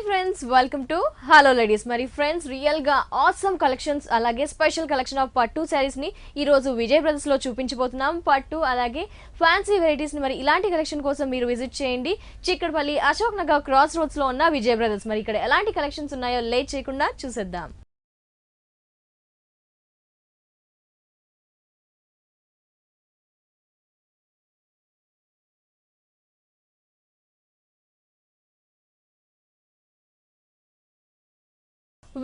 friends, welcome to Hello Ladies. Mari friends, real ga awesome collections alage special collection of pattu sarees ni ee roju Vijay Brothers lo చూపించబోతున్నాం. పట్టు అలాగే fancy varieties ని మరి ఇలాంటి collection కోసం మీరు visit చేయండి. Chikkadpally Ashok Nagar cross roads లో ఉన్న విజయ్ బ్రదర్స్. మరి ఇక్కడ ఎలాంటి కలెక్షన్స్ ఉన్నాయో లేట్ చేయకుండా చూసేద్దాం.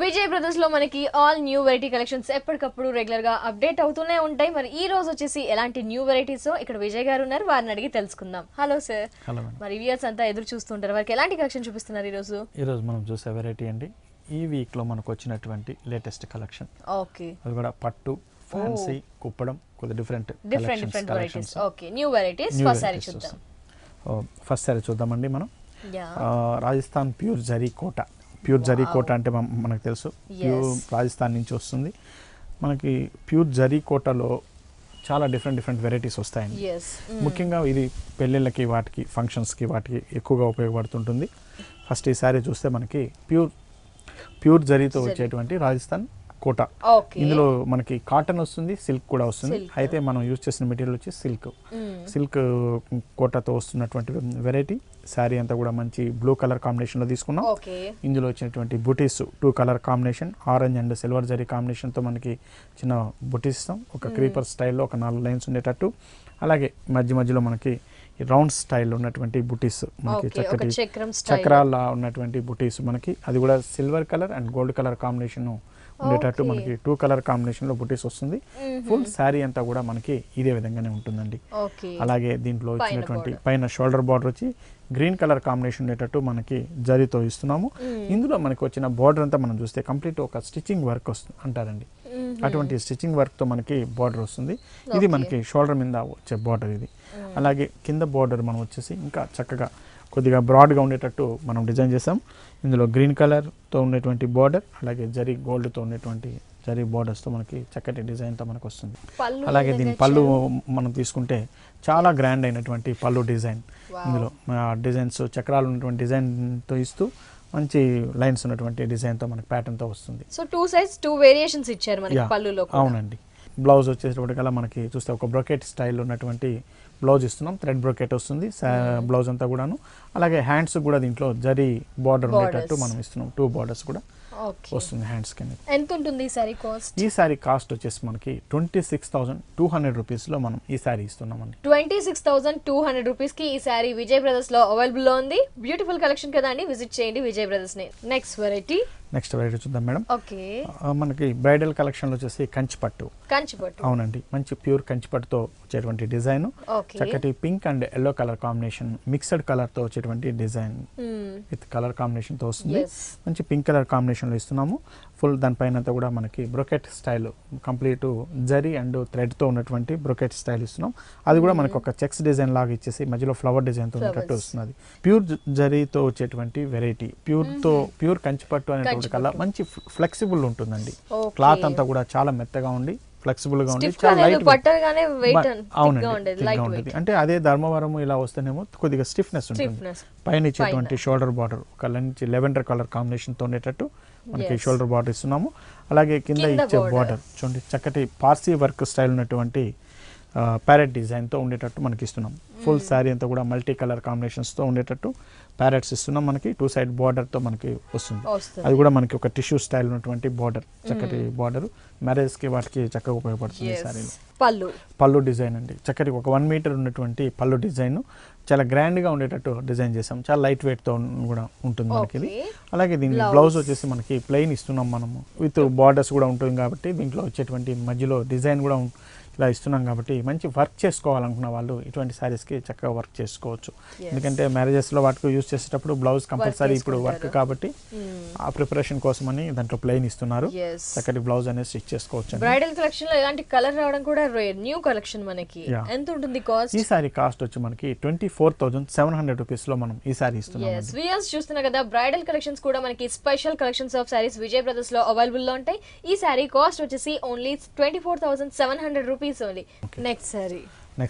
విజయ్ బ్రదర్స్ లో మనకి ఆల్ న్యూ వెరైటీ కలెక్షన్స్ ఎప్పటికప్పుడు రెగ్యులర్ గా అప్డేట్ అవుతూనే ఉంటాయి. మరి ఈ రోజు వచ్చేసి ఎలాంటి న్యూ వెరైటీస్ ఇక్కడ విజయ్ గారు ఉన్నారు, వారిని అడిగి తెలుసుకుందాం. Hello sir. హలో. మరి వ్యూయర్స్ అంతా ఎదురు చూస్తుంటారు, వారికి ఎలాంటి కలెక్షన్ చూపిస్తున్నారు ఈ రోజు? ఈ రోజు మనం చూసే వెరైటీ అండి ఈ వీక్ లో మనకు వచ్చినటువంటి లేటెస్ట్ కలెక్షన్. ఓకే. అది కూడా పట్టు, ఫ్యాన్సీ, కుప్పడం, కొద్ది different varieties. Okay, new varieties. First sorry చూద్దాం. ఫస్ట్ సారీ చూద్దామండి మనం. రాజస్థాన్ ప్యూర్ జరీ కోట. ప్యూర్ జరీ కోట అంటే మనకు తెలుసు, ప్యూర్ రాజస్థాన్ నుంచి వస్తుంది. మనకి ప్యూర్ జరీ కోటలో చాలా డిఫరెంట్ వెరైటీస్ వస్తాయండి. ముఖ్యంగా ఇది పెళ్ళిళ్ళకి, వాటికి, ఫంక్షన్స్కి, వాటికి ఎక్కువగా ఉపయోగపడుతుంటుంది. ఫస్ట్ ఈ సారీ చూస్తే మనకి ప్యూర్ జరీతో వచ్చేటువంటి రాజస్థాన్ కోట. ఇందులో మనకి కాటన్ వస్తుంది, సిల్క్ కూడా వస్తుంది. అయితే మనం యూజ్ చేసిన మెటీరియల్ వచ్చి సిల్క్ కోటతో వస్తున్నటువంటి వెరైటీ. శారీ అంతా కూడా మంచి బ్లూ కలర్ కాంబినేషన్లో తీసుకున్నాం. ఇందులో వచ్చినటువంటి బుటీస్ 2 colour combination, orange and silver zari కాంబినేషన్తో మనకి చిన్న బుటీస్ ఇస్తాం. ఒక క్రీపర్ స్టైల్లో ఒక 4 లైన్స్ ఉండేటట్టు, అలాగే మధ్యలో మనకి రౌండ్ స్టైల్ ఉన్నటువంటి బుటీస్, మనకి చక్కటి చక్రాల ఉన్నటువంటి బుటీస్ మనకి. అది కూడా silver colour and gold colour combination ఉండేటట్టు మనకి 2 కలర్ కాంబినేషన్ లో బుటీస్ వస్తుంది. ఫుల్ శారీ అంతా కూడా మనకి ఇదే విధంగానే ఉంటుందండి. అలాగే దీంట్లో వచ్చినటువంటి పైన షోల్డర్ బార్డర్ వచ్చి గ్రీన్ కలర్ కాంబినేషన్ ఉండేటట్టు మనకి జరీతో ఇస్తున్నాము. ఇందులో మనకి వచ్చిన బార్డర్ అంతా మనం చూస్తే కంప్లీట్ ఒక స్టిచ్చింగ్ వర్క్ వస్తుంది అంటారండి. అటువంటి స్టిచ్చింగ్ వర్క్ తో మనకి బార్డర్ వస్తుంది. ఇది మనకి షోల్డర్ మీద వచ్చే బార్డర్ ఇది. అలాగే కింద బార్డర్ మనం వచ్చేసి ఇంకా చక్కగా కొద్దిగా బ్రాడ్గా ఉండేటట్టు మనం డిజైన్ చేసాం. ఇందులో గ్రీన్ కలర్తో ఉండేటువంటి బార్డర్, అలాగే జరీ గోల్డ్తో ఉండేటువంటి జరీ బార్డర్స్తో మనకి చక్కటి డిజైన్తో మనకు వస్తుంది. అలాగే దీని పళ్ళు మనం తీసుకుంటే చాలా గ్రాండ్ అయినటువంటి పళ్ళు డిజైన్. ఇందులో డిజైన్స్ చక్రాలు ఉన్నటువంటి డిజైన్తో ఇస్తూ మంచి లైన్స్ ఉన్నటువంటి డిజైన్తో మనకి ప్యాటర్న్తో వస్తుంది. సో 2 సైజ్ 2 వేరియేషన్స్ ఇచ్చారు మనకి పళ్ళులో. అవునండి. బ్లౌజ్ వచ్చేటప్పటికల్లా మనకి చూస్తే ఒక బ్రొకెట్ స్టైల్ ఉన్నటువంటి బ్లౌజ్ ఇస్తున్నాం. థ్రెడ్ బ్రొకెట్ వస్తుంది బ్లౌజ్ అంతా కూడాను. అలాగే హ్యాండ్స్ కూడా దీంట్లో జరీ బార్డర్ ఉండేటట్టు మనం ఇస్తున్నాం. 2 బార్డర్స్ కూడా వస్తుంది హ్యాండ్స్ కింద. ఎంత ఉంటుంది ఈ సారీ కాస్ట్? ఈ సారీ కాస్ట్ వచ్చేసి మనకి 26,200 రూపీస్ లో మనం ఈ సారీ ఇస్తున్నామండి. 26,200 రూపీస్ కి ఈ సారీ విజయ్ బ్రదర్స్ లో అవైలబుల్ లో ఉంది. బ్యూటిఫుల్ కలెక్షన్ కదా అండి, విజిట్ చేయండి విజయ్ బ్రదర్స్ ని. నెక్స్ట్ వెరైటీ చూద్దాం మేడం. ఓకే. మనకి బ్రైడల్ కలెక్షన్ లో వచ్చేసి కంచిపట్టు. అవునండి, మంచి ప్యూర్ కంచిపట్టుతో వచ్చేటువంటి డిజైన్. చక్కటి pink and yellow colour combination, mixed colour తో వచ్చేటువంటి డిజైన్ విత్ కలర్ కాంబినేషన్ తో వస్తుంది. మంచి పింక్ కలర్ కాంబినేషన్ లో ఇస్తున్నాము. ఫుల్ దానిపైన కూడా మనకి brocade style, complete zari and thread తో ఉన్నటువంటి బ్రొకెట్ స్టైల్ ఇస్తున్నాం. అది కూడా మనకి ఒక చెక్స్ డిజైన్ లాగా ఇచ్చేసి మధ్యలో ఫ్లవర్ డిజైన్ తో ఉన్నట్టు వస్తుంది. ప్యూర్ జరీతో వచ్చేటువంటి వెరైటీ. ప్యూర్ కంచిపట్టు అనేటువంటి కల్లా మంచి ఫ్లెక్సిబుల్ ఉంటుందండి. క్లాత్ అంతా కూడా చాలా మెత్తగా ఉండి ఫ్లెక్సిబుల్ గా ఉండి చాలా లైట్ ఉంటుంది. అంటే అదే ధర్మవరం ఇలా వస్తేనేమో కొద్దిగా స్టిఫ్నెస్ ఉంటుంది. పైన ఇచ్చేటువంటి షోల్డర్ బార్డర్ ఒక మంచి లెవెండర్ కలర్ కాంబినేషన్ తో ఉండేటట్టు మనకి షోల్డర్ బార్డర్ ఇస్తున్నాము. అలాగే కింద ఇచ్చే బార్డర్ చూడండి చక్కటి పార్సీ వర్క్ స్టైల్ ఉన్నటువంటి ప్యారెట్ డిజైన్తో ఉండేటట్టు మనకి ఇస్తున్నాం. ఫుల్ శారీ అంతా కూడా మల్టీ కలర్ కాంబినేషన్స్తో ఉండేటట్టు ప్యారెట్స్ ఇస్తున్నాం. మనకి 2 సైడ్ బార్డర్తో మనకి వస్తుంది. అది కూడా మనకి ఒక టిష్యూ స్టైల్ ఉన్నటువంటి బార్డర్, చక్కటి బార్డర్. మ్యారేజ్కి వాటికి చక్కగా ఉపయోగపడుతుంది. శారీలో పళ్ళు డిజైన్ అండి, చక్కటి ఒక 1 మీటర్ ఉన్నటువంటి పళ్ళు డిజైన్ చాలా గ్రాండ్గా ఉండేటట్టు డిజైన్ చేసాం. చాలా లైట్ వెయిట్తో కూడా ఉంటుంది మనకి ఇది. అలాగే దీని బ్లౌజ్ వచ్చేసి మనకి ప్లెయిన్ ఇస్తున్నాం మనము, విత్ బార్డర్స్ కూడా ఉంటుంది కాబట్టి దీంట్లో వచ్చేటువంటి మధ్యలో డిజైన్ కూడా ఇలా ఇస్తున్నాం. కాబట్టి మంచి వర్క్ చేసుకోవాలనుకున్న వాళ్ళు ఇటువంటి శారీస్కి చక్కగా వర్క్ చేసుకోవచ్చు. ఎందుకంటే మ్యారేజెస్లో వాటికి యూజ్ చేసేటప్పుడు బ్లౌజ్ కంపల్సరీ ఇప్పుడు వర్క్ కాబట్టి ఆ ప్రిపరేషన్ కోసమని దాంట్లో ప్లెయిన్ ఇస్తున్నారు. చక్కటి బ్లౌజ్ అనేది స్టిచ్ చేసుకోవచ్చు. బ్రైడల్ కలెక్షన్ లో ఇలాంటి కలర్ రావడం కూడా రేర్, న్యూ కలెక్షన్ మనకి. ఎంత ఉంటుంది కాస్ట్? ఈ సారీ కాస్ట్ వచ్చి మనకి 24,700 రూపీస్ లో మనం ఈ సారీ ఇస్తున్నాం. చూస్తున్నా కదా, బ్రైడల్ కలెక్షన్స్ కూడా మనకి special collections of saris Vijay Brothers లో అవైలబుల్ లో ఉంటాయి. ఈ సారీ కాస్ట్ వచ్చేసి only 24,700 rupees only. Next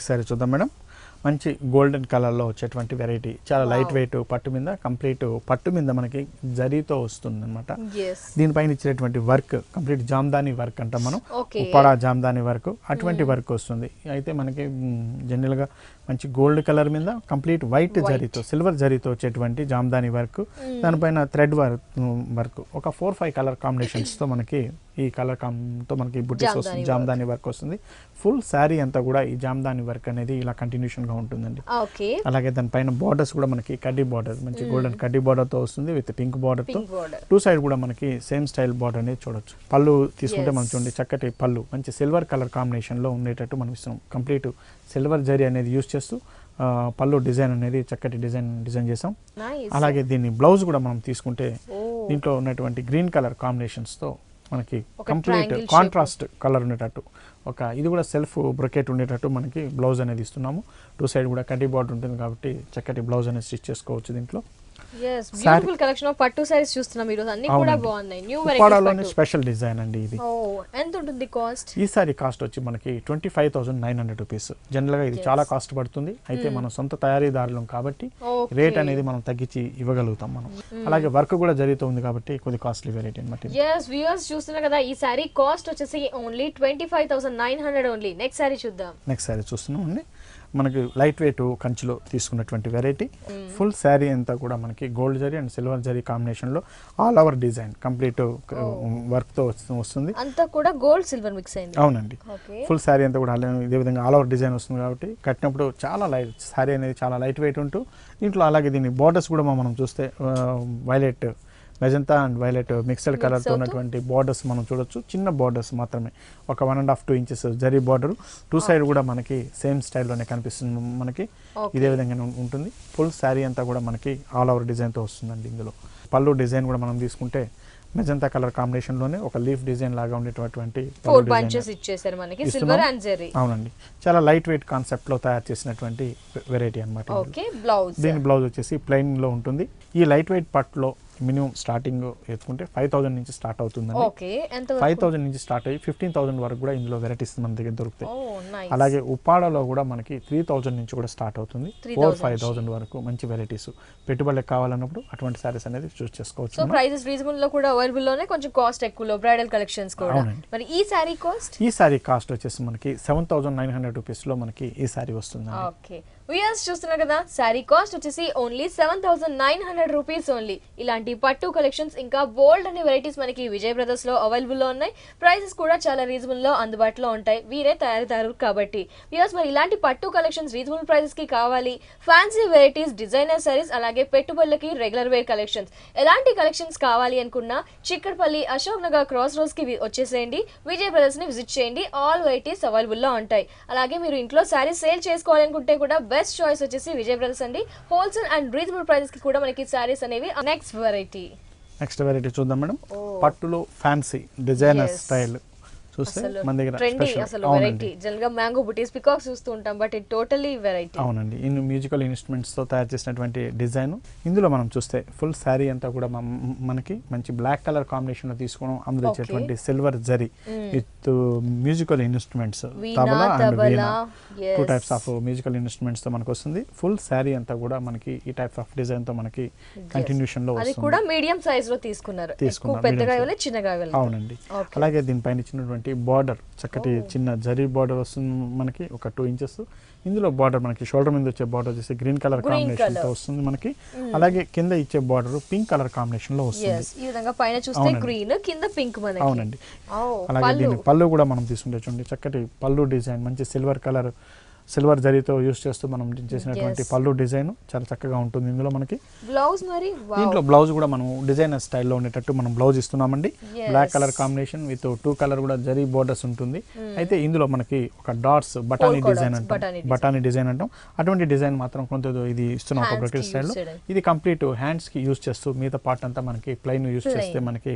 sari చూద్దాం మేడం. మంచి గోల్డెన్ కలర్లో వచ్చేటువంటి వెరైటీ, చాలా లైట్ వెయిట్, పట్టు మీద కంప్లీట్ పట్టు మీద మనకి జరీతో వస్తుంది అనమాట. దీనిపైన ఇచ్చినటువంటి వర్క్ కంప్లీట్ జామ్దాని వర్క్ అంటాం మనం, ఉప్పాడ జామ్దాని వర్క్, అటువంటి వర్క్ వస్తుంది. అయితే మనకి జనరల్గా మంచి గోల్డ్ కలర్ మీద కంప్లీట్ వైట్ జరీతో సిల్వర్ జరీతో వచ్చేటువంటి జామ్దాని వర్క్, దానిపైన థ్రెడ్ వర్క్ ఒక 4-5 కలర్ కాంబినేషన్స్తో మనకి ఈ కలర్ తో మనకి బుటీస్ వస్తుంది, జామ్దాని వర్క్ వస్తుంది. ఫుల్ శారీ అంతా కూడా ఈ జామ్దాని వర్క్ అనేది ఇలా కంటిన్యూషన్ గా ఉంటుందండి. అలాగే దానిపైన బార్డర్స్ కూడా మనకి కడ్డీ బార్డర్, మంచి గోల్డెన్ కడ్డీ బార్డర్ తో వస్తుంది విత్ పింక్ బార్డర్ తో. టూ సైడ్ కూడా మనకి సేమ్ స్టైల్ బార్డర్ అనేది చూడొచ్చు. పళ్ళు తీసుకుంటే మనం చూడండి చక్కటి పళ్ళు మంచి సిల్వర్ కలర్ కాంబినేషన్ లో ఉండేటట్టు మనం ఇస్తున్నాం. కంప్లీట్ సిల్వర్ జరీ అనేది యూస్ చేస్తూ పళ్ళు డిజైన్ అనేది చక్కటి డిజైన్ చేసాం. అలాగే దీన్ని బ్లౌజ్ కూడా మనం తీసుకుంటే దీంట్లో ఉన్నటువంటి గ్రీన్ కలర్ కాంబినేషన్స్ తో మనకి కంప్లీట్ కాంట్రాస్ట్ కలర్ ఉండేటట్టు ఇది కూడా సెల్ఫ్ బ్రొకెట్ ఉండేటట్టు మనకి బ్లౌజ్ అనేది ఇస్తున్నాము. టూ సైడ్ కూడా కడ్డీ బార్డర్ ఉంటుంది కాబట్టి చక్కటి బ్లౌజ్ అనేది స్టిచ్ చేసుకోవచ్చు. దీంట్లో బ్యూటిఫుల్ కలెక్షన్ ఆఫ్ పట్టు సారీస్ చూస్తున్నాం ఈ రోజు, అన్ని కూడా బాగున్నాయి. న్యూ వెరైటీస్ స్పెషల్ డిజైన్ అండి ఇది. ఎంత ఉంటుంది కాస్ట్? ఈ సారీ కాస్ట్ వచ్చి మనకి 25,900 రూపీస్. జనరల్ గా ఇది చాలా కాస్ట్ పడుతుంది, అయితే మనం సొంత తయారీదారులం కాబట్టి రేట్ అనేది మనం తగ్గించి ఇవ్వగలుగుతాం మనం. అలాగే వర్క్ కూడా జరుగుతుంది కాబట్టి కొద్ది కాస్ట్లీ వెరైటీ అన్నమాట. yes viewers చూస్తున్నారు కదా, ఈ సారీ కాస్ట్ వచ్చేసి ఓన్లీ 25,900 ఓన్లీ. నెక్స్ట్ సారీ చూద్దాం. నెక్స్ట్ సారీ చూస్తున్నాం అండి, మనకి లైట్ వెయిట్ కంచిలో తీసుకున్నటువంటి వెరైటీ. ఫుల్ శారీ అంతా కూడా మనకి gold zari and silver zari combination లో all over design complete work తో వస్తుంది. అంతా కూడా గోల్డ్ సిల్వర్ మిక్స్ అయింది. అవునండి, ఫుల్ శారీ అంతా కూడా ఇదే విధంగా ఆల్ ఓవర్ డిజైన్ వస్తుంది కాబట్టి కట్టినప్పుడు చాలా లైట్ శారీ అనేది చాలా లైట్ వెయిట్ ఉంటూ దీంట్లో అలాగే దీని బార్డర్స్ కూడా మనం చూస్తే violet magenta and violet mixed colour తో ఉన్నటువంటి బార్డర్స్ మనం చూడొచ్చు. చిన్న బార్డర్స్ మాత్రమే, ఒక 1.5-2 inches zari border. Two side కూడా మనకి సేమ్ స్టైల్లోనే కనిపిస్తుంది మనకి, ఇదే విధంగా ఉంటుంది. ఫుల్ శారీ అంతా కూడా మనకి ఆల్ ఓవర్ డిజైన్ తో వస్తుందండి. ఇందులో పళ్ళు డిజైన్ కూడా మనం తీసుకుంటే మెజంతా కలర్ కాంబినేషన్ లోనే ఒక లీఫ్ డిజైన్ లాగా ఉండేటటువంటి 4 బంచెస్ ఇచ్చేసారు మనకి సిల్వర్ అండ్ జరీ. అవునండి, చాలా లైట్ వెయిట్ కాన్సెప్ట్ లో తయారు చేసినటువంటి వెరైటీ అన్నమాట. ఓకే, బ్లౌజ్ దీని బ్లౌజ్ వచ్చేసి ప్లెయిన్ లో ఉంటుంది. ఈ లైట్ వెయిట్ పట్టులో మినిమం స్టార్టింగ్ ఎత్తుకుంటే 5,000 నుంచి స్టార్ట్ అవుతుందండి. 5,000 నుంచి స్టార్ట్ అయ్యి 15,000 వరకు కూడా ఇందులో వెరైటీస్ మన దగ్గర దొరుకుతాయి. అలాగే ఉప్పాడలో కూడా మనకి 3,000 నుంచి కూడా స్టార్ట్ అవుతుంది. 4-5,000 వరకు మంచి వెరైటీస్ పెట్టుబడులకు కావాలన్నప్పుడు అటువంటి సారీస్ అనేది చూస్ చేసుకోవచ్చు. సో ప్రైసెస్ రీజనబుల్ లో కూడా అవైలబుల్ లోనే, కొంచెం కాస్ట్ ఎక్కువలో బ్రైడల్ కలెక్షన్స్ కూడా. మరి ఈ సారీ కాస్ట్? ఈ సారీ కాస్ట్ వచ్చేసి మనకి 7,900 రూపీస్ లో మనకి ఈ సారీ వస్తుంది. ఓకే, వ్యూయర్స్ చూస్తున్నారు కదా, సారీ కాస్ట్ వచ్చేసి ఓన్లీ 7,900 రూపీస్ ఓన్లీ. ఇలాంటి పట్టు కలెక్షన్స్ ఇంకా బోల్డ్ అనే వెరైటీస్ మనకి విజయ్ బ్రదర్స్ లో అవైలబుల్ లో ఉన్నాయి. ప్రైసెస్ కూడా చాలా రీజనబుల్ లో అందుబాటులో ఉంటాయి, వీరే తయారీదారు కాబట్టి. వ్యూయర్స్ మరి ఇలాంటి పట్టు కలెక్షన్స్ రీజనబుల్ ప్రైసెస్ కి కావాలి, ఫ్యాన్సీ వెరైటీస్, డిజైనర్ సారీస్, అలాగే పెట్టుబడులకి రెగ్యులర్ వేర్ కలెక్షన్స్, ఎలాంటి కలెక్షన్స్ కావాలి అనుకున్నా చిక్కడపల్లి అశోక్ నగర్ క్రాస్ రోడ్స్ కి వచ్చేసేయండి. విజయ్ బ్రదర్స్ ని విజిట్ చేయండి, ఆల్ వెరైటీస్ అవైలబుల్ లో ఉంటాయి. అలాగే మీరు ఇంట్లో సారీస్ సేల్ చేసుకోవాలనుకుంటే కూడా బెస్ట్ చాయిస్ వచ్చేసి విజయ్ బ్రదర్స్ అండి. హోల్సేల్ అండ్ రీజనబుల్ ప్రైసెస్ కి కూడా మనకి సారీస్ అనేవి. నెక్స్ట్ వెరైటీ చూద్దాం మేడం. పట్టులో ఫ్యాన్సీ డిజైనర్ స్టైల్ చూస్తే మన దగ్గర వెరైటీ జనరల్ గా మ్యాంగో బుటీస్, పికాక్స్ చూస్తూ ఉంటాం, బట్ ఇట్ టోటల్లీ వెరైటీ. అవునండి, ఇన్ని మ్యూజికల్ ఇన్స్ట్రుమెంట్స్ తో తయారు చేసినటువంటి డిజైన్. ఇందులో మనం చూస్తే ఫుల్ శారీ అంతా కూడా మనకి మంచి బ్లాక్ కలర్ కాంబినేషన్ లో తీసుకోవడం, అందులో వచ్చేటువంటి silver zari with musical instruments, tabla and veena, 2 types of musical instruments తో మనకు వస్తుంది. ఫుల్ శారీ అంతా కూడా మనకి ఈ టైప్ ఆఫ్ డిజైన్ తో మనకి కంటిన్యూషన్ లో వస్తుంది. అది కూడా మీడియం సైజ్ లో తీసుకున్నారు, పెద్దగా ఇవ్వాలి, చిన్నగా ఇవ్వాలి. అవునండి, అలాగే దీనిపైన ఇచ్చినటువంటి బార్డర్ చక్కటి చిన్న జరీ బార్డర్ వస్తుంది మనకి, ఒక 2 ఇంచెస్. ఇందులో బార్డర్ మనకి షోల్డర్ మీద వచ్చే బార్డర్ వచ్చేసి గ్రీన్ కలర్ కాంబినేషన్ తో వస్తుంది మనకి. అలాగే కింద ఇచ్చే బార్డర్ పింక్ కలర్ కాంబినేషన్ లో వస్తుంది. ఈ విధంగా పైన చూస్తే గ్రీన్, కింద పింక్ మనకి. అవునండి, అలాగే దీని పళ్ళు కూడా మనం తీసుకుంటే చూడండి చక్కటి పళ్ళు డిజైన్, మంచి సిల్వర్ జరీతో యూస్ చేస్తూ మనం చేసినటువంటి పళ్ళు డిజైన్ చాలా చక్కగా ఉంటుంది. ఇందులో మనకి బ్లౌజ్, మరి దీంట్లో బ్లౌజ్ కూడా మనం డిజైనర్ స్టైల్లో ఉండేటట్టు మనం బ్లౌజ్ ఇస్తున్నామండి. Black colour combination with 2 colour కూడా జరీ బోర్డర్స్ ఉంటుంది. అయితే ఇందులో మనకి ఒక డాట్స్ బటానీ డిజైన్ అంటాం, అటువంటి డిజైన్ మాత్రం కొంత ఇది ఇస్తున్నాం ఒక బ్రకెట్ స్టైల్లో. ఇది కంప్లీట్ హ్యాండ్స్ కి యూస్ చేస్తూ మిగతా పార్ట్ అంతా మనకి ప్లెయిన్ యూస్ చేస్తే మనకి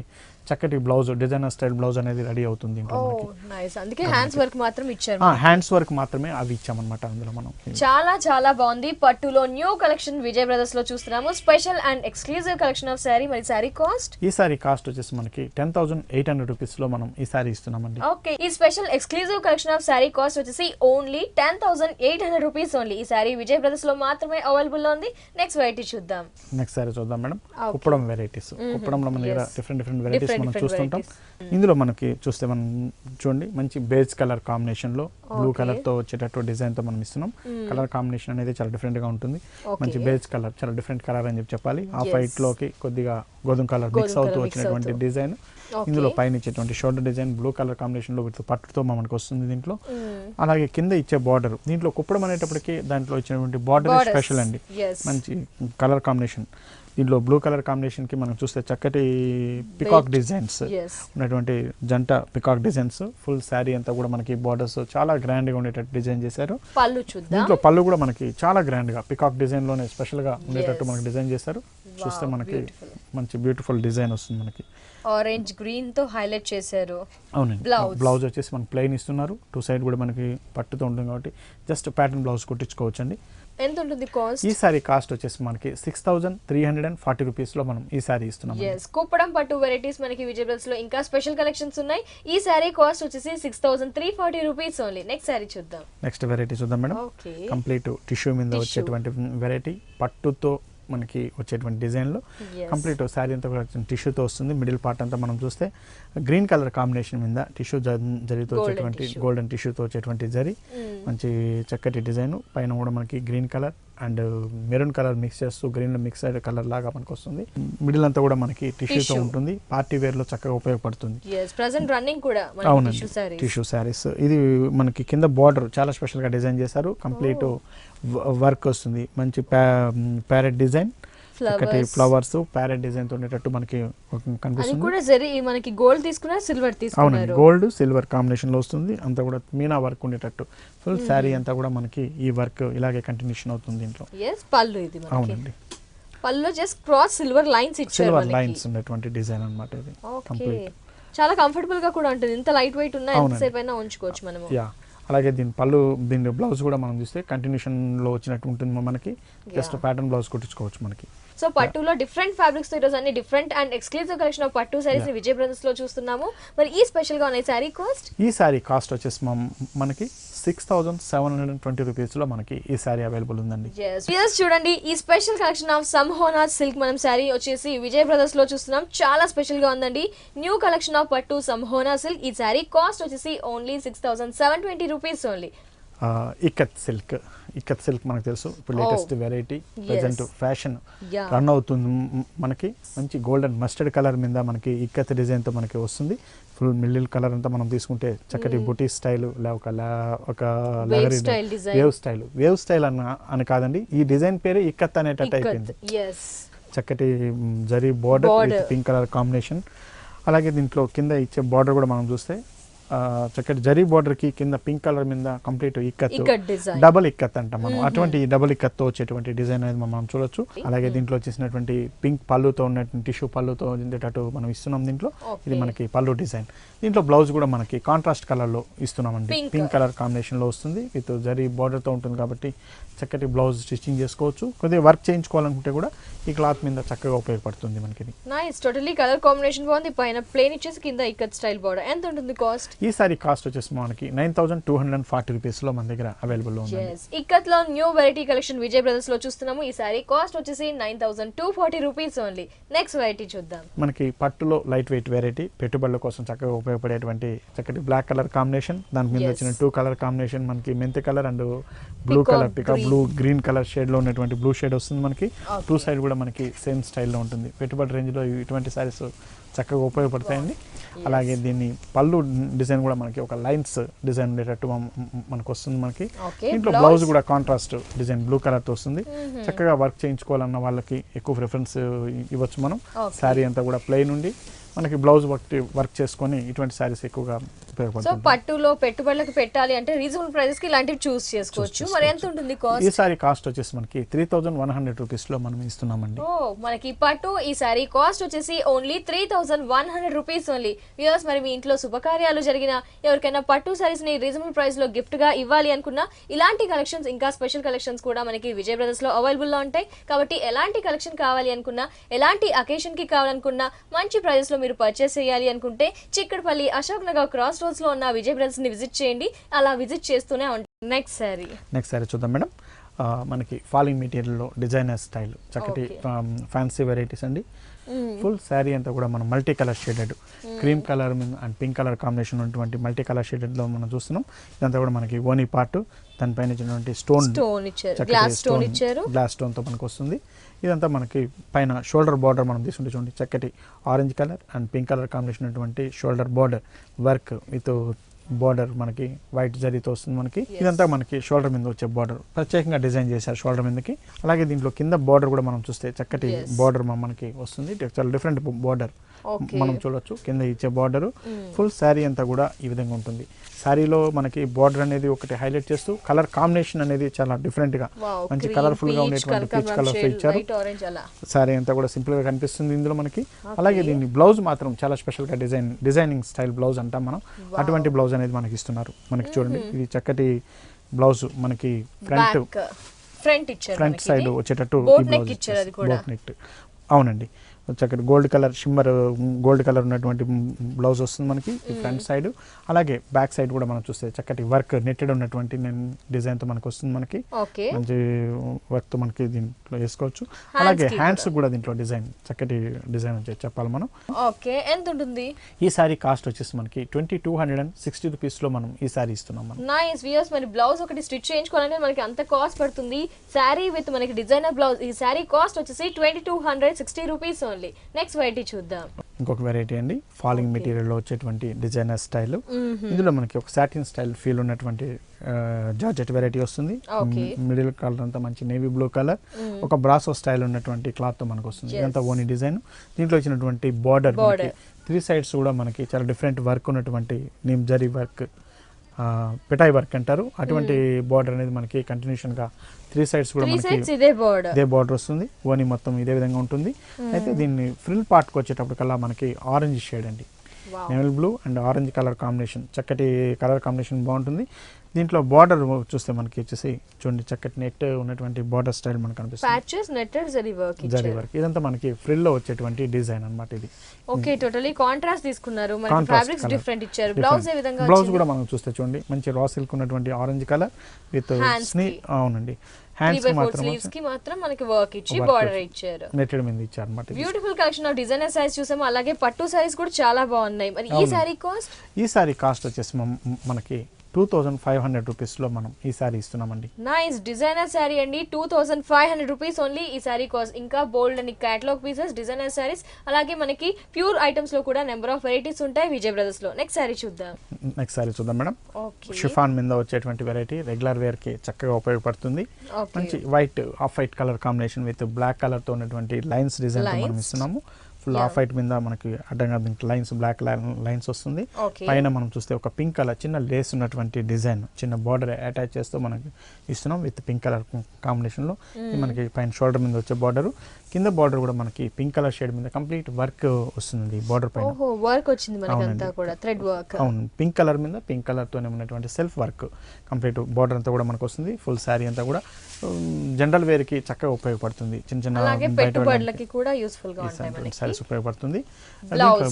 చక్కటి బ్లౌజ్ డిజైనర్ స్టైల్ బ్లౌజ్ అనేది రెడీ అవుతుంది ఇంట్లో ఓ మనకి. నైస్, అందుకే హ్యాండ్స్ వర్క్ మాత్రం ఇచ్చారు. హ్యాండ్స్ వర్క్ మాత్రమే అవి ఇచ్చామన్నమాట అందులో మనం. చాలా చాలా బాగుంది. పట్టులో న్యూ కలెక్షన్ విజయ్ బ్రదర్స్ లో చూస్తున్నాము. Special and exclusive collection of sari. మరి శారీ కాస్ట్? ఈ సారీ కాస్ట్ వచ్చేసి మనకి 10,800 రూపీస్ లో మనం ఈ సారీ ఇస్తున్నామండి. ఓకే, ఈ special exclusive collection of sari cost వచ్చేసి ఓన్లీ 10,800 రూపీస్ ఓన్లీ. ఈ శారీ విజయ్ బ్రదర్స్ లో మాత్రమే అవైలబుల్ లో ఉంది. నెక్స్ట్ వెరైటీ చూద్దాం. నెక్స్ట్ సారీ చూద్దాం మేడం. కుప్పడం వెరైటీస్. కుప్పడంలో మన దగ్గర డిఫరెంట్ వెరైటీస్ మనం చూస్తుంటాం. ఇందులో మనకి చూస్తే మనం చూడండి మంచి బేజ్ కలర్ కాంబినేషన్ లో బ్లూ కలర్ తో వచ్చేటట్టు డిజైన్ తో మనం ఇస్తున్నాం. కలర్ కాంబినేషన్ అనేది చాలా డిఫరెంట్ గా ఉంటుంది. మంచి బేజ్ కలర్, చాలా డిఫరెంట్ కలర్ అని చెప్పాలి. ఆఫ్ వైట్ లోకి కొద్దిగా గోధుమ కలర్ మిక్స్ అవుతూ వచ్చినటువంటి డిజైన్. ఇందులో పైన ఇచ్చేటువంటి shoulder design blue colour combination లో పట్టుతో మనకు వస్తుంది దీంట్లో. అలాగే కింద ఇచ్చే బార్డర్, దీంట్లో కుప్పడం అనేటప్పటికి దాంట్లో ఇచ్చినటువంటి బార్డర్ స్పెషల్ అండి. మంచి కలర్ కాంబినేషన్. దీంట్లో బ్లూ కలర్ కాంబినేషన్ కి మనం చూస్తే చక్కటి పికాక్ డిజైన్స్ ఉన్నటువంటి జంట పికాక్ డిజైన్స్. ఫుల్ శారీ అంతా కూడా మనకి బార్డర్స్ చాలా గ్రాండ్ గా ఉండేటట్టు డిజైన్ చేశారు. దీంట్లో పళ్ళు కూడా మనకి చాలా గ్రాండ్ గా పికాక్ డిజైన్ లోనే స్పెషల్ గా ఉండేటట్టు మనకి డిజైన్ చేశారు. చూస్తే మనకి మంచి బ్యూటిఫుల్ డిజైన్ వస్తుంది మనకి. ఆరెంజ్ గ్రీన్ తో హైలైట్ చేశారు. అవునండి. బ్లౌజ్ వచ్చేసి మనకి ప్లెయిన్ ఇస్తున్నారు. టూ సైడ్ కూడా మనకి పట్టుతో ఉంటుంది కాబట్టి జస్ట్ ప్యాటర్న్ బ్లౌజ్ కుట్టించుకోవచ్చు అండి. ఎంత ఉంటుంది కాస్ట్? ఈ సారీ కాస్ట్ వచ్చేసి మనకి 6,340 రూపీస్ లో మనం ఈ సారీ ఇస్తున్నాం. కుప్పడం పట్టు వెరైటీస్ మనకి విజయ్ బ్రదర్స్ లో ఇంకా స్పెషల్ కలెక్షన్స్ ఉన్నాయి. ఈ సారీ కాస్ట్ వచ్చేసి 6,340 రూపీస్ ఓన్లీ. నెక్స్ట్ సారీ చూద్దాం. నెక్స్ట్ వెరైటీ చూద్దాం మేడం. కంప్లీట్ టిష్యూ మీద వచ్చేటువంటి వెరైటీ, పట్టుతో మనకి వచ్చేటువంటి డిజైన్లో కంప్లీట్ శారీ అంతా కూడా టిష్యూతో వస్తుంది. మిడిల్ పార్ట్ అంతా మనం చూస్తే గ్రీన్ కలర్ కాంబినేషన్ మీద టిష్యూ జరీతో వచ్చేటువంటి గోల్డెన్ టిష్యూతో వచ్చేటువంటి జరీ, మంచి చక్కటి డిజైన్. పైన కూడా మనకి green colour and maroon colour mix చేస్తూ గ్రీన్ మిక్స్ కలర్ లాగా మనకు వస్తుంది. మిడిల్ అంతా కూడా మనకి టిష్యూతో ఉంటుంది. పార్టీ వేర్ లో చక్కగా ఉపయోగపడుతుంది. అవునండి, టిష్యూ శారీస్. ఇది మనకి కింద బార్డర్ చాలా స్పెషల్ గా డిజైన్ చేశారు. కంప్లీట్ వర్క్ వస్తుంది. మంచి ప్యారెట్ డిజైన్, ఒకటి ఫ్లవర్స్ ప్యారెట్ డిజైన్ తో ఉండేటట్టు మనకి కనిపిస్తుంది. మనకి గోల్డ్ తీసుకున్నారు, సిల్వర్ తీసుకున్నారు. అవునండి, గోల్డ్ సిల్వర్ కాంబినేషన్ లో వస్తుంది. అంతా కూడా మీనా వర్క్ ఉండేటట్టు ఫుల్ శారీ అంతా కూడా మనకి ఈ వర్క్ ఇలాగే కంటిన్యూషన్ అవుతుంది దీంట్లో. పళ్ళు ఇది మనకి. అవునండి, పళ్ళు జస్ట్ క్రాస్ సిల్వర్ లైన్స్ ఇచ్చారు. సిల్వర్ లైన్స్ ఉన్నటువంటి డిజైన్ అన్నమాట ఇది. కంప్లీట్ చాలా కంఫర్టబుల్ గా కూడా ఉంటుంది. ఇంత లైట్ వెయిట్ ఉన్నా ఎంతసేపు అయినా ఉంచుకోవచ్చు మనము. యా, అలాగే దీని బ్లౌజ్ కూడా మనం చూస్తే కంటిన్యూషన్ లో వచ్చినట్టు ఉంటుంది మనకి. జస్ట్ ప్యాటర్న్ బ్లౌజ్ కుట్టించుకోవచ్చు మనకి. సో పట్టులో డిఫరెంట్ ఫ్యాబ్రిక్స్ తో ఈరోజు అన్ని different and exclusive collection of పట్టు సారీస్ ని విజయ్ బ్రదర్స్ లో చూస్తున్నాము. మరి ఈ స్పెషల్ గా ఉన్న సారీ కాస్ట్? ఈ సారీ కాస్ట్ వచ్చేసి మనకి 6,720 రూపీస్ లో మనకి ఈ సారీ అవైలబుల్ ఉందండి. చూడండి, ఈ స్పెషల్ కలెక్షన్ ఆఫ్ సంహోనా సిల్క్ మనం సారీ వచ్చేసి విజయ్ బ్రదర్స్ లో చూస్తున్నాం. చాలా స్పెషల్ గా ఉందండి. న్యూ కలెక్షన్ ఆఫ్ పట్టు సంహోనా సిల్క్. ఈ సారీ కాస్ట్ వచ్చేసి only 6,720 rupees only. Ikat silk మనకు తెలుసు, ఇప్పుడు latest variety, present fashion run అవుతుంది మనకి. మంచి గోల్డెన్ మస్టర్డ్ కలర్ మీద మనకి ఇక్కత్ డిజైన్ తో మనకి వస్తుంది. ఫుల్ మిడిల్ కలర్ అంతా మనం తీసుకుంటే చక్కటి బుటీ స్టైల్, ఒక వేవ్ స్టైల్ అని కాదండి, ఈ డిజైన్ పేరు ఇక్కత్ అనేటట్టు అయిపోయింది. చక్కటి zari border with pink colour combination. అలాగే దీంట్లో కింద ఇచ్చే బార్డర్ కూడా మనం చూస్తే చక్కటి జరీ బార్డర్ కి కింద పింక్ కలర్ మీద కంప్లీట్ ఇక్కత్, డబుల్ ఇక్కత్ అంటాం మనం. అటువంటి డబుల్ ఇక్కత్ తో వచ్చేటువంటి డిజైన్ అనేది మనం చూడొచ్చు. అలాగే దీంట్లో వచ్చేసినటువంటి పింక్ పళ్ళుతో ఉన్నటువంటి టిష్యూ పళ్ళుతో ఉండేటట్టు మనం ఇస్తున్నాం దీంట్లో. ఇది మనకి పళ్ళు డిజైన్. దీంట్లో బ్లౌజ్ కూడా మనకి కాంట్రాస్ట్ కలర్ లో ఇస్తున్నామండి. పింక్ కలర్ కాంబినేషన్ లో వస్తుంది. విత్ జరీ బార్డర్ తో ఉంటుంది కాబట్టి చక్కటి బ్లౌజ్ స్టిచ్చింగ్ చేసుకోవచ్చు. కొద్దిగా వర్క్ చేయించుకోవాలనుకుంటే కూడా ఈ క్లాత్ మీద చక్కగా ఉపయోగపడుతుంది మనకి. నైస్, టోటలీ కలర్ కాంబినేషన్ బాగుంది. పైన ప్లేన్ ఇచ్చేసి కింద ఇక్కత్ స్టైల్ బార్డర్. ఎంత ఉంటుంది కాస్ట్? ఈ సారీ కాస్ట్ వచ్చేసి మనకి 9,240 రూపీస్ లో మన దగ్గర అవైలబుల్ ఉంది. ఇక్కత్ లో new variety collection Vijay Brothers లో చూస్తున్నాము. ఈ సారీ కాస్ట్ వచ్చేసి 9,240 రూపీస్ ఓన్లీ. నెక్స్ట్ వెరైటీ చూద్దాం. మనకి పట్టులో లైట్ వెయిట్ వెరైటీ, పెట్టుబడుల కోసం చక్కగా ఉపయోగపడేటువంటి చక్కటి బ్లాక్ కలర్ కాంబినేషన్, దాని మీద వచ్చిన 2 కలర్ కాంబినేషన్ మనకి మెంతి colour and blue colour, blue green colour shade లో ఉన్నటువంటి బ్లూ షేడ్ వస్తుంది మనకి. టూ సైడ్ కూడా మనకి సేమ్ స్టైల్లో ఉంటుంది. పెట్టుబడి రేంజ్ లో ఇటువంటి సారీస్ చక్కగా ఉపయోగపడతాయండి. అలాగే దీన్ని పళ్ళు డిజైన్ కూడా మనకి ఒక లైన్స్ డిజైన్ ఉండేటట్టు మనకు వస్తుంది మనకి. దీంట్లో బ్లౌజ్ కూడా కాంట్రాస్ట్ డిజైన్ బ్లూ కలర్ తో వస్తుంది. చక్కగా వర్క్ చేయించుకోవాలన్న వాళ్ళకి ఎక్కువ ప్రిఫరెన్స్ ఇవ్వచ్చు మనం. శారీ అంతా కూడా ప్లెయిన్ ఉండి మనకి బ్లౌజ్ వర్క్ చేసుకొని ఇటువంటి శారీస్ ఎక్కువగా సో ఉపయోగపడుతుంది. పట్టులో పెట్టుబడులకు పెట్టాలి అంటే రీజనబుల్ ప్రైసెస్ కి ఇలాంటివి చూస్ చేసుకోవచ్చు. మరి ఎంత ఉంటుంది ఈ కాస్ట్? సారీ కాస్ట్ వచ్చేసి మనకి 3100 రూపీస్ లో మనం ఇస్తున్నామండి. ఓ మనకి పట్టు ఈ సారీ కాస్ట్ వచ్చేసి ఓన్లీ 3100 రూపీస్ ఓన్లీ. వ్యూవర్స్ మరి మీ ఇంట్లో శుభకార్యాలు జరిగినా ఎవరికైనా పట్టు సారీస్ ని రీజనబుల్ ప్రైస్ లో గిఫ్ట్ గా ఇవ్వాలి అనుకున్నా ఇలాంటి కలెక్షన్స్ ఇంకా స్పెషల్ కలెక్షన్స్ కూడా మనకి విజయ్ బ్రదర్స్ లో అవైలబుల్ లో ఉంటాయి. కాబట్టి ఎలాంటి కలెక్షన్ కావాలి అనుకున్నా ఎలాంటి అకేషన్ కి కావాలనుకున్నా మంచి ప్రైజెస్ లో మీరు పర్చేస్ చేయాలి అనుకుంటే చిక్కడపల్లి అశోక్ నగర్ క్రాస్ రోడ్స్ లో ఉన్న విజయ్ బ్రదర్స్ ని విజిట్ చేయండి. అలా విజిట్ చేస్తూనే ఉంటారు. నెక్స్ట్ సారీ చూద్దాం మేడం. మనకి ఫాలింగ్ మెటీరియల్లో డిజైనర్ స్టైల్ చక్కటి ఫ్యాన్సీ వెరైటీస్ అండి. ఫుల్ శారీ అంతా కూడా మనం multi colour shaded cream colour and pink colour combination ఉన్నటువంటి మల్టీ కలర్ షేడెడ్లో మనం చూస్తున్నాం. ఇదంతా కూడా మనకి ఓనీ పార్ట్, దానిపైన ఇచ్చినటువంటి స్టోన్ గ్లాస్ స్టోన్తో మనకు వస్తుంది. ఇదంతా మనకి పైన షోల్డర్ బార్డర్ మనం తీసుకుంటే చూడండి చక్కటి orange colour and pink colour combination ఉన్నటువంటి shoulder border work with border మనకి వైట్ జరీతో వస్తుంది మనకి. ఇదంతా మనకి షోల్డర్ మీద వచ్చే బార్డర్ ప్రత్యేకంగా డిజైన్ చేశారు షోల్డర్ మీదకి. అలాగే దీంట్లో కింద బార్డర్ కూడా మనం చూస్తే చక్కటి బార్డర్ మనకి వస్తుంది. చాలా డిఫరెంట్ బార్డర్ మనం చూడొచ్చు. కింద ఇచ్చే బార్డర్ ఫుల్ శారీ అంతా కూడా ఈ విధంగా ఉంటుంది. శారీలో మనకి బార్డర్ అనేది ఒకటి హైలైట్ చేస్తూ కలర్ కాంబినేషన్ అనేది చాలా డిఫరెంట్ గా మంచి కలర్ఫుల్ గా ఉండేటువంటి పీచ్ కలర్ ఇచ్చారు. శారీ అంతా కూడా సింపుల్ గా కనిపిస్తుంది ఇందులో మనకి. అలాగే దీన్ని బ్లౌజ్ మాత్రం చాలా స్పెషల్ గా డిజైనింగ్ స్టైల్ బ్లౌజ్ అంటాం మనం. అటువంటి బ్లౌజ్ అనేది మనకి ఇస్తున్నారు. మనకి చూడండి ఇది చక్కటి బ్లౌజ్ మనకి ఫ్రంట్ సైడ్ వచ్చేటట్టు బోట్ నెక్. అవునండి, చక్కటి gold colour shimmer gold colour ఉన్నటువంటి బ్లౌజ్ వస్తుంది మనకి ఫ్రంట్ సైడ్. అలాగే బ్యాక్ సైడ్ కూడా మనం చూస్తే చక్కటి వర్క్ నెట్టెడ్ ఉన్నటువంటి డిజైన్ తో మనకి వస్తుంది. మనకి మంచి వర్క్ తో మనకి దీంట్లో వేసుకోవచ్చు. అలాగే హ్యాండ్స్ కూడా దీంట్లో డిజైన్ చక్కటి డిజైన్ వచ్చి చెప్పాలి మనం. ఎంత ఉంటుంది ఈ సారీ కాస్ట్ వచ్చేసి మనకి 2260 రూపీస్ లో మనం ఈ సారీ ఇస్తున్నాం మనం. నైస్ వ్యూయర్స్, మరి బ్లౌజ్ ఒకటి స్టిచ్ చేయించుకోవాలంటే మనకి అంత కాస్ట్ పడుతుంది. సారీ విత్ మనకి డిజైనర్ బ్లౌజ్ ఈ సారీ కాస్ట్ వచ్చేసి 2260 రూపీస్ ఓన్లీ. నెక్స్ట్ వెరైటీ చూద్దాం. ఇంకొక వెరైటీ అండి ఫాలింగ్ మెటీరియల్ లో వచ్చేటువంటి డిజైనర్ స్టైల్. ఇందులో మనకి ఒక సాటిన్ స్టైల్ ఫీల్ ఉన్నటువంటి జార్జెట్ వెరైటీ వస్తుంది. మిడిల్ కలర్ అంతా మంచి నేవీ బ్లూ కలర్, ఒక బ్రాసో స్టైల్ ఉన్నటువంటి క్లాత్ తో మనకు వస్తుంది. ఇదంతా ఓనీ డిజైన్. దీంట్లో వచ్చినటువంటి బార్డర్ 3 సైడ్స్ కూడా మనకి చాలా డిఫరెంట్ వర్క్ ఉన్నటువంటి నిమ్ జరీ వర్క్, పిటాయి వర్క్ అంటారు. అటువంటి బార్డర్ అనేది మనకి కంటిన్యూషన్ గా 3 సైడ్స్ కూడా మనకి ఇదే బార్డర్ వస్తుంది. ఓనీ మొత్తం ఇదే విధంగా ఉంటుంది. అయితే దీన్ని ఫ్రిల్ పార్ట్ కి వచ్చేటప్పటికల్లా మనకి ఆరెంజ్ షేడ్ అండి, navy blue and orange colour combination, చక్కటి కలర్ కాంబినేషన్ బాగుంటుంది. దీంట్లో బార్డర్ చూస్తే మనకి వచ్చేసి చూడండి చక్కటి నెట్ ఉన్నటువంటి బార్డర్ స్టైల్ మనకు కనిపిస్తుంది. జరీ వర్క్ ఇదంతా మనకి ఫ్రిల్ లో వచ్చేటువంటి డిజైన్ అన్నమాట. ఇది ఓకే, టోటలీ కాంట్రాస్ట్ తీసుకున్నారు. మనకి ఫ్యాబ్రిక్స్ డిఫరెంట్ ఇచ్చారు. బ్లౌజ్ ఏ విధంగా బ్లౌజ్ కూడా మనం చూస్తే చూడండి మంచి రా సిల్క్ ఉన్నటువంటి ఆరెంజ్ కలర్ విత్ అవునండి. హ్యాండ్స్ కి మాత్రం మనకి వర్క్ ఇచ్చి బార్డర్ ఇచ్చారు, నెట్టెడ్ మీద ఇచ్చారు అన్నమాట. Beautiful collection of designer saris చూసాము. అలాగే పట్టు సారీస్ కూడా చాలా బాగున్నాయి. మరి ఈ సారీ కాస్ట్ వచ్చేసి మనకి 2500 రూపీస్ లో మనం ఈ సారీ ఇస్తున్నామండి. నైస్ డిజైనర్ సారీ అండి, 2500 రూపీస్ ఓన్లీ ఈ సారీ కాస్ట్. ఇంకా బోల్డ్ అని కేటలాగ్ పీసెస్ డిజైనర్ సారీస్, అలాగే మనకి ప్యూర్ ఐటమ్స్ లో కూడా నెంబర్ ఆఫ్ వెరైటీస్ ఉంటాయి విజయ్ బ్రదర్స్ లో. నెక్స్ట్ సారీ చూద్దాం మేడం. షిఫాన్ మీద వచ్చేటువంటి వెరైటీ రెగ్యులర్ వేర్ కి చక్కగా ఉపయోగపడుతుంది. మంచి white off white colour combination with black colour తో ఉన్నటువంటి లైన్స్ డిజైన్ మనం ఇస్తున్నాము. ఫుల్ ఆఫ్ వైట్ మీద మనకి అడ్డంగా లైన్స్ బ్లాక్ లైన్స్ వస్తుంది. పైన మనం చూస్తే ఒక పింక్ కలర్ చిన్న లేస్ ఉన్నటువంటి డిజైన్ చిన్న బార్డర్ అటాచ్ చేస్తూ మనకి ఇస్తున్నాం విత్ పింక్ కలర్ కాంబినేషన్ లో. మనకి పైన షోల్డర్ మీద వచ్చే బార్డర్, కింద బార్డర్ కూడా మనకి పింక్ కలర్ షేడ్ మీద కంప్లీట్ వర్క్ వస్తుంది. బార్డర్ పైన వర్క్ వచ్చింది మనకి అంతా కూడా థ్రెడ్ వర్క్. అవును, పింక్ కలర్ మీద పింక్ కలర్ తోనే ఉన్నటువంటి సెల్ఫ్ వర్క్ కంప్లీట్ బార్డర్ అంతా కూడా మనకు వస్తుంది. ఫుల్ శారీ అంతా కూడా జనరల్ వేర్ కి చక్కగా ఉపయోగపడుతుంది. చిన్న చిన్న పెట్టుబడులకి కూడా యూస్ఫుల్ గా ఉంటాయి మనకి. సారీస్ ఉపయోగపడుతుంది.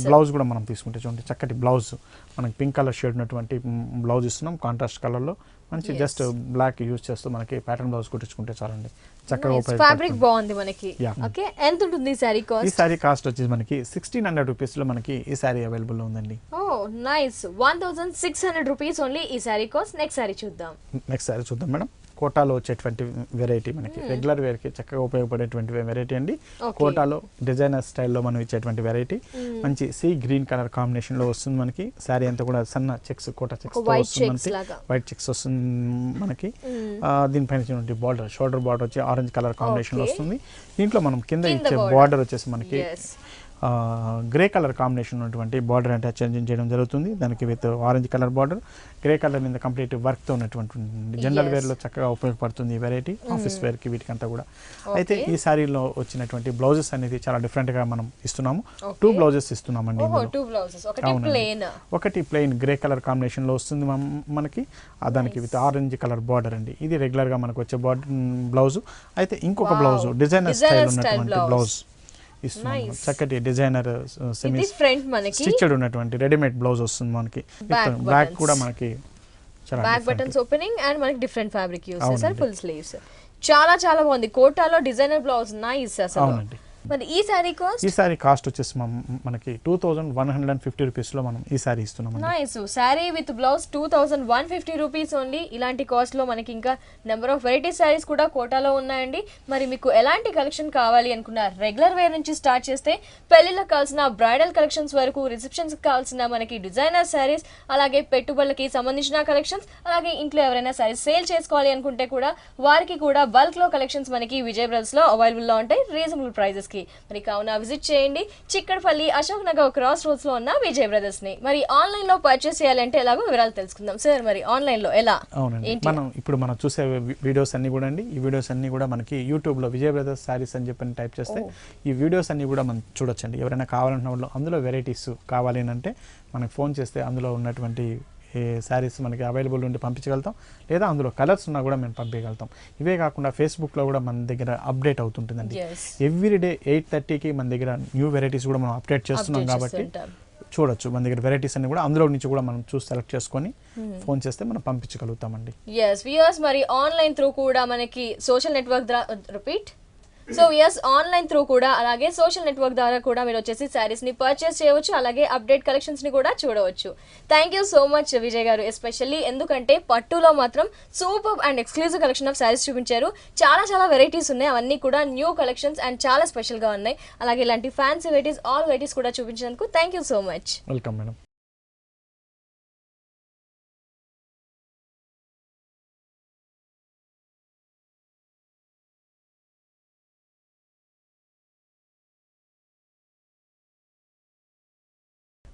బ్లౌజ్ కూడా మనం తీసుకుంటే చూడండి చక్కటి బ్లౌజ్ మనకి పింక్ కలర్ షేడ్ ఉన్నటువంటి బ్లౌజ్ ఇస్తున్నాం కాంట్రాస్ట్ కలర్ లో. మంచి జస్ట్ బ్లాక్ యూజ్ చేస్తూ మనకి ప్యాటర్న్ బ్లౌజ్ కుట్టించుకుంటే చాలండి, చక్కగా ఫ్యాబ్రిక్ బాగుంది మనకి. ఓకే, ఎంత ఉంటుంది ఈ సారీ కాస్ట్? ఈ సారీ కాస్ట్ వచ్చేసి మనకి 1600 రూపీస్ లో మనకి ఈ సారీ అవైలబుల్ లో ఉందండి. ఓ నైస్, 1600 రూపీస్ ఓన్లీ ఈ సారీ కాస్ట్. నెక్స్ట్ సారీ చూద్దాం మేడం. కోటాలో వచ్చేటువంటి వెరైటీ మనకి రెగ్యులర్ వేర్ కి చక్కగా ఉపయోగపడేటువంటి వెరైటీ అండి. కోటాలో డిజైనర్ స్టైల్లో మనం ఇచ్చేటువంటి వెరైటీ మంచి సీ గ్రీన్ కలర్ కాంబినేషన్ లో వస్తుంది మనకి. శారీ అంతా కూడా సన్న checks Kota checks white checks వస్తుంది మనకి. దీనిపైన బార్డర్ షోల్డర్ బార్డర్ వచ్చి ఆరెంజ్ కలర్ కాంబినేషన్ లో వస్తుంది. దీంట్లో మనం కింద ఇచ్చే బార్డర్ వచ్చేసి మనకి గ్రే కలర్ కాంబినేషన్ ఉన్నటువంటి బార్డర్ అంటే చేంజ్ చేయడం జరుగుతుంది. దానికి with orange colour border, grey colour మీద కంప్లీట్ వర్క్తో ఉన్నటువంటి జనరల్ వేర్లో చక్కగా ఉపయోగపడుతుంది ఈ వెరైటీ, ఆఫీస్ వేర్కి వీటికంతా కూడా. అయితే ఈ శారీలో వచ్చినటువంటి బ్లౌజెస్ అనేది చాలా డిఫరెంట్గా మనం ఇస్తున్నాము. 2 బ్లౌజెస్ ఇస్తున్నామండి. ఒకటి ప్లెయిన్ గ్రే కలర్ కాంబినేషన్లో వస్తుంది మనకి, దానికి విత్ ఆరెంజ్ కలర్ బార్డర్ అండి. ఇది రెగ్యులర్గా మనకు వచ్చే బ్లౌజ్. అయితే ఇంకొక బ్లౌజ్ డిజైనర్ స్టైల్ ఉన్నటువంటి బ్లౌజ్ ఇస్తున్నాము. చక్కటి డిజైనర్ సెమీ స్టిచ్డ్ ఉన్నటువంటి రెడీమేడ్ బ్లౌజ్ వస్తుంది మనకి. బ్యాక్ కూడా మనకి బ్యాక్ బటన్స్ ఓపెనింగ్ అండ్ మనకి డిఫరెంట్ ఫ్యాబ్రిక్ యూస్ చేశారు, ఫుల్ స్లీవ్స్. చాలా చాలా బాగుంది. కోటాలో డిజైనర్ బ్లౌజ్ నైస్ అసలు. అవునండి. మరి ఈ సారీ కాస్ట్ వచ్చేసి మనకి 2150 రూపీస్లో మనం ఈ సారీ ఇస్తున్నాం. Nice. Sorry with blouse 2150 rupees only. ఇలాంటి కాస్ట్ లో మనకి ఇంకా నెంబర్ ఆఫ్ వెరైటీ సారీస్ కూడా కోటాలో ఉన్నాయండి. మరి మీకు ఎలాంటి కలెక్షన్ కావాలి అనుకున్నారు, రెగ్యులర్ వేర్ నుంచి స్టార్ట్ చేస్తే పెళ్లిళ్ళకి కావాల్సిన బ్రైడల్ కలెక్షన్స్ వరకు, రిసెప్షన్స్ కావాల్సిన మనకి డిజైనర్ సారీస్, అలాగే పెట్టుబడులకి సంబంధించిన కలెక్షన్స్, అలాగే ఇంట్లో ఎవరైనా సారీస్ సేల్ చేసుకోవాలి అనుకుంటే కూడా వారికి కూడా బల్క్ లో కలెక్షన్స్ మనకి విజయ్ బ్రదర్స్ లో అవైలబుల్ లో ఉంటాయి రీజనబుల్ ప్రైజెస్. మరి కావున విజిట్ చేయండి చిక్కడపల్లి అశోక్ నగర్ క్రాస్ రోడ్స్ లో ఉన్న విజయ్ బ్రదర్స్ ని. మరి ఆన్లైన్ లో పర్చేస్ చేయాలంటే ఎలాగో వివరాలు తెలుసుకుందాం సార్. మరి ఆన్లైన్ లో ఎలా? అవునండి, మనం చూసే వీడియోస్ అన్ని కూడా అండి, ఈ వీడియోస్ అన్ని కూడా మనకి యూట్యూబ్ లో విజయ్ బ్రదర్స్ సారీస్ అని చెప్పి టైప్ చేస్తే ఈ వీడియోస్ అన్ని కూడా మనం చూడొచ్చండి. ఎవరైనా కావాలన్న వాళ్ళు అందులో వెరైటీస్ కావాలి అంటే మనకి ఫోన్ చేస్తే అందులో ఉన్నటువంటి శారీస్ మనకి అవైలబుల్ ఉండి పంపించగలుగుతాం, లేదా అందులో కలర్స్ ఉన్నా కూడా మేము పంపించగలుగుతాం. ఇవే కాకుండా ఫేస్బుక్లో కూడా మన దగ్గర అప్డేట్ అవుతుంటుందండి. ఎవ్రీడే 8:30కి మన దగ్గర న్యూ వెరైటీస్ కూడా మనం అప్డేట్ చేస్తున్నాం కాబట్టి చూడొచ్చు. మన దగ్గర వెరైటీస్ అన్ని కూడా అందులో నుంచి కూడా మనం చూసి సెలెక్ట్ చేసుకొని ఫోన్ చేస్తే మనం పంపించగలుగుతామండి. మరి ఆన్లైన్ త్రూ కూడా మనకి social network repeat online through కూడా అలాగే సోషల్ నెట్వర్క్ ద్వారా కూడా మీరు వచ్చేసి శారీస్ ని పర్చేస్ చేయవచ్చు, అలాగే అప్డేట్ కలెక్షన్స్ ని కూడా చూడవచ్చు. Thank you so much Vijay గారు, ఎస్పెషల్లీ ఎందుకంటే పట్టులో మాత్రం super and exclusive collection of saris చూపించారు. చాలా చాలా వెరైటీస్ ఉన్నాయి, అవన్నీ కూడా న్యూ కలెక్షన్స్ అండ్ చాలా స్పెషల్ గా ఉన్నాయి. అలాగే ఇలాంటి ఫ్యాన్సీ వెరైటీస్, ఆల్ వెరైటీస్ కూడా చూపించినందుకు thank you so much. Welcome madam.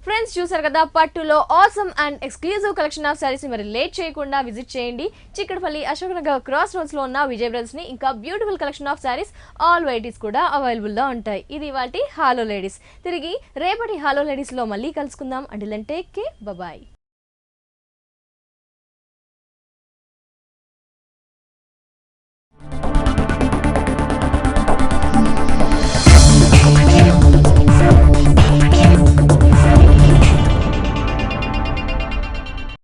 Friends చూసారు కదా, పట్టులో awesome and exclusive collection of saris ని మరి లేట్ చేయకుండా విజిట్ చేయండి. చిక్కడపల్లి అశోక్ నగర్ క్రాస్ రోడ్స్ లో ఉన్న విజయ్ బ్రదర్స్ ని. ఇంకా beautiful collection of saris, all varieties కూడా అవైలబుల్ లో ఉంటాయి. ఇది వాటి హాలో లేడీస్. తిరిగి రేపటి హాలో లేడీస్ లో మళ్ళీ కలుసుకుందాం. Until then take care, by.